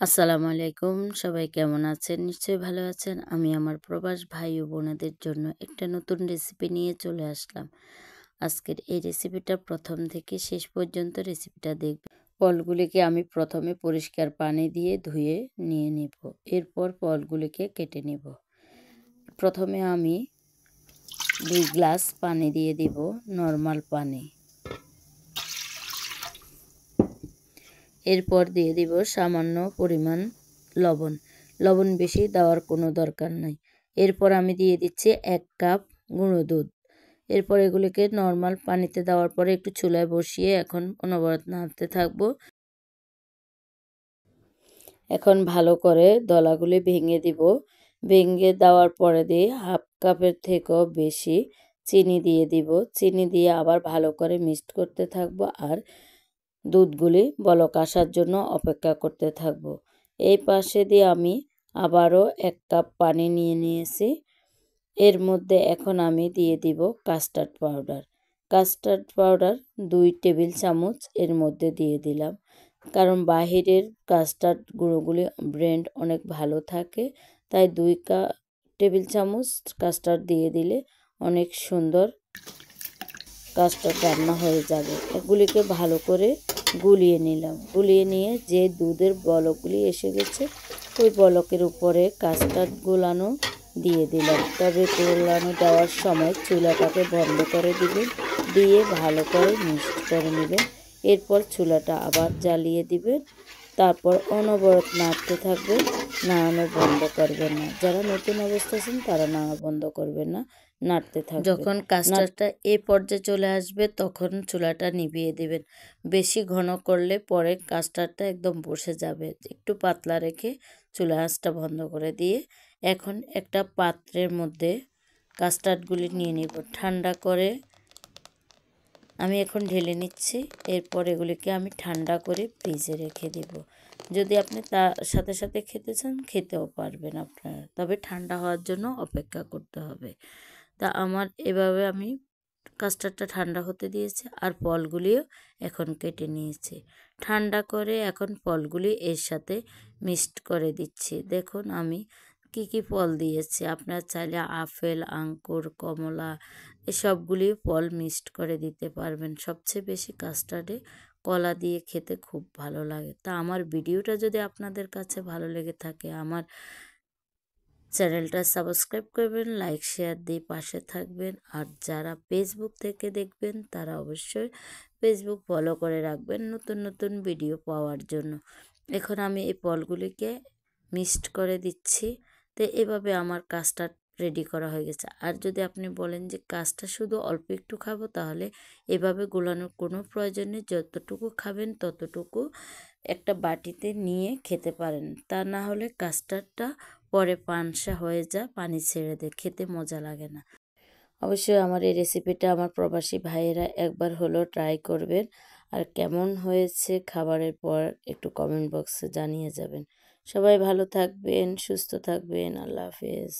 আসসালামু আলাইকুম, সবাই কেমন আছেন? নিশ্চয়ই ভালো আছেন। আমি আমার প্রবাস ভাই ও বোনেদের জন্য একটা নতুন রেসিপি নিয়ে চলে আসলাম। আজকের এই রেসিপিটা প্রথম থেকে শেষ পর্যন্ত রেসিপিটা দেখবেন। ফলগুলিকে আমি প্রথমে পরিষ্কার পানি দিয়ে ধুয়ে নিয়ে নেব। এরপর ফলগুলিকে কেটে নেব। প্রথমে আমি 2 গ্লাস পানি দিয়ে দিব, নর্মাল পানি। এরপর দিয়ে দিব সামান্য পরিমাণ লবণ। লবণ বেশি দেওয়ার কোনো দরকার নাই। এরপর আমি দিয়ে দিচ্ছি 1 কাপ গুঁড়ো দুধ। এরপর এগুলিকে নর্মাল পানিতে দেওয়ার পরে একটু চুলায় বসিয়ে এখন অনবরত নাড়তে থাকবো। এখন ভালো করে দলাগুলি ভেঙে দিব। ভেঙে দেওয়ার পরে দিয়ে 1/2 কাপের থেকেও বেশি চিনি দিয়ে দিব। চিনি দিয়ে আবার ভালো করে মিক্সড করতে থাকবো আর দুধগুলি বলক আসার জন্য অপেক্ষা করতে থাকব। এই পাশে দিয়ে আমি আবারও 1 কাপ পানি নিয়ে নিয়েছি। এর মধ্যে এখন আমি দিয়ে দিব custard powder. Custard powder 2 table চামচ এর মধ্যে দিয়ে দিলাম, কারণ বাহিরের কাস্টার্ড গুঁড়োগুলি ব্র্যান্ড অনেক ভালো থাকে, তাই 2 টেবিল চামচ কাস্টার্ড দিয়ে দিলে অনেক সুন্দর কাস্টার্ড রান্না হয়ে যাবে। এগুলিকে ভালো করে গুলিয়ে নিলাম। গুলিয়ে নিয়ে যে দুধের বলকগুলি এসে গেছে ওই বলকের উপরে কাস্টার্ড গোলানো দিয়ে দিলাম। তবে গোলানো দেওয়ার সময় চুলাটাকে বন্ধ করে দিবেন, দিয়ে ভালো করে মিক্সড করে নেবেন। এরপর চুলাটা আবার জ্বালিয়ে দিবেন। তারপর অনবরত নাড়তে থাকবেন, নাড়ানো বন্ধ করবেন না। যারা নতুন অবস্থায় আছেন তারা নাড়া বন্ধ করবেন না, নাড়তে থাকবেন। যখন কাস্টার্ডটা এই পর্যায়ে চলে আসবে তখন চুলাটা নিভিয়ে দিবেন। বেশি ঘন করলে পরে কাস্টার্ডটা একদম বসে যাবে। একটু পাতলা রেখে চুলা আঁচটা বন্ধ করে দিয়ে এখন একটা পাত্রের মধ্যে কাস্টার্ডগুলি নিয়ে নিব। ঠান্ডা করে আমি এখন ঢেলে নিচ্ছি। এরপর এগুলিকে আমি ঠান্ডা করে ফ্রিজে রেখে দেব। যদি আপনি তার সাথে সাথে খেতে চান খেতেও পারবেন আপনারা, তবে ঠান্ডা হওয়ার জন্য অপেক্ষা করতে হবে। তা আমার এভাবে আমি কাস্টার্ডটা ঠান্ডা হতে দিয়েছি আর ফলগুলিও এখন কেটে নিয়েছি। ঠান্ডা করে এখন ফলগুলি এর সাথে মিক্সড করে দিচ্ছি। দেখুন আমি কি ফল দিয়েছি। আপনারা চাইলে আপেল, আঙ্গুর, কমলা এসবগুলি ফল মিক্সড করে দিতে পারবেন। সবচেয়ে বেশি কাস্টার্ডে কলা দিয়ে খেতে খুব ভালো লাগে। তা আমার ভিডিওটা যদি আপনাদের কাছে ভালো লেগে থাকে আমার চ্যানেলটা সাবস্ক্রাইব করবেন, লাইক শেয়ার দিয়ে পাশে থাকবেন। আর যারা ফেসবুক থেকে দেখবেন তারা অবশ্যই ফেসবুক ফলো করে রাখবেন নতুন নতুন ভিডিও পাওয়ার জন্য। এখন আমি এই ফলগুলিকে মিক্সড করে দিচ্ছি। তো এভাবে আমার কাস্টার্ড রেডি করা হয়ে গেছে। আর যদি আপনি বলেন যে কাজটা শুধু অল্প একটু খাবো, তাহলে এভাবে গোলানোর কোনো প্রয়োজন নেই। যতটুকু খাবেন ততটুকু একটা বাটিতে নিয়ে খেতে পারেন। তা না হলে কাস্টার্ডটা পরে পানসা হয়ে যায়, পানি ছেড়ে দেয়, খেতে মজা লাগে না। অবশ্যই আমার এই রেসিপিটা আমার প্রবাসী ভাইয়েরা একবার হলেও ট্রাই করবেন। আর কেমন হয়েছে খাবারের পর একটু কমেন্ট বক্সে জানিয়ে যাবেন। সবাই ভালো থাকবেন, সুস্থ থাকবেন। আল্লাহ হাফেজ।